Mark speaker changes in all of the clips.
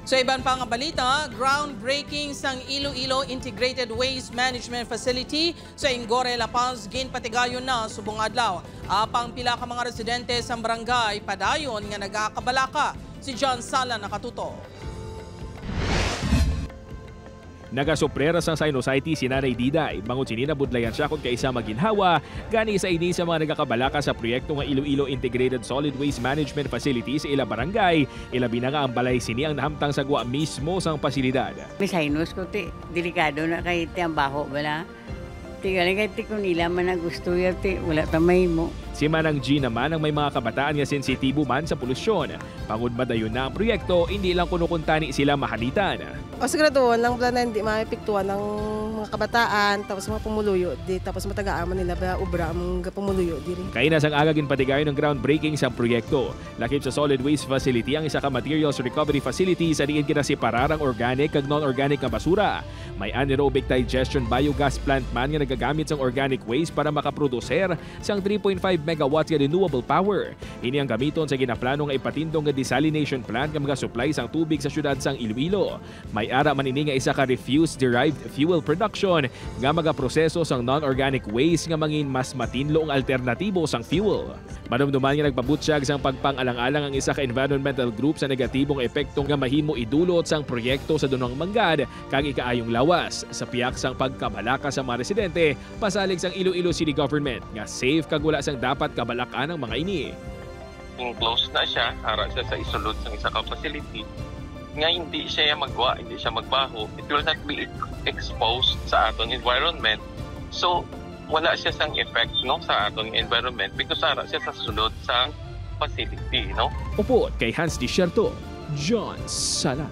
Speaker 1: Sa ibang pang balita, groundbreaking sang Iloilo Integrated Waste Management Facility sa Ingore, La Paz, ginpatigayon na subong adlaw. Apang pila ka mga residente sa barangay padayon nga nagakabalaka. Si John Sala nakatuto.
Speaker 2: Nagasuprera sang Sinosity si Nanay Diday. Bangon sininabudlayan siya kung kaisa maginhawa. Gani sa ini sa mga nagakabalaka sa proyekto ng Iloilo Integrated Solid Waste Management Facility sa ila barangay. Ilabi na nga ang balay sini ang nahamtang sagwa mismo sang pasilidad.
Speaker 3: Sinos ko delikado na kay ang baho bala. Galing kay kung nila man gusto yun, wala tamay mo.
Speaker 2: Si Manang G naman ang may mga kabataan nga sensitibo man sa polusyon. Pangud madayon na ang proyekto, hindi lang kunukuntani sila mahalitan.
Speaker 4: O siguraduhan lang pala na hindi maepektuhan ng mga kabataan, tapos mga pumuluyo, tapos matagaaman nila ba ubra ang pumuluyo diri.
Speaker 2: Kaya nasang agagin patigayon ng groundbreaking sa proyekto. Lakip sa solid waste facility ang isa ka materials recovery facility sa diin kinasiparar ang organic kag non-organic nga basura. May anaerobic digestion biogas plant man nga nagagamit sang organic waste para makaproduser sang 3.5 megawatts nga renewable power. Ini ang gamiton sa ginaplano nga ipatindong nga desalination plant nga mga-supply sang tubig sa syudad sang Iloilo. May ara man ini nga isa ka refuse-derived fuel production nga magaproseso sang non-organic waste nga mangin mas matinlo ang alternatibo sang fuel. Manumduman nga nagpabutyag sang pagpang-alang-alang ang isa ka environmental group sa negatibong epekto nga mahimo idulot sang proyekto sa Dunong Mangad kag ikaayong lawas sa piyak sang pagkabalaka sa mga residente pasalig sang Iloilo City Government nga safe kag wala sang dapat kabalakan ang mga ini.
Speaker 5: Close na siya, ara siya sa isulod sang isa ka facility. Nga hindi siya magwa, hindi siya magbaho, it will not be exposed sa aton environment. So, wala siya sang effect no, sa aton environment because ara siya sa sulod sang facility. No?
Speaker 2: Upo kay Hans Desierto, John Sala,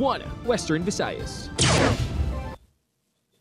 Speaker 2: One Western Visayas.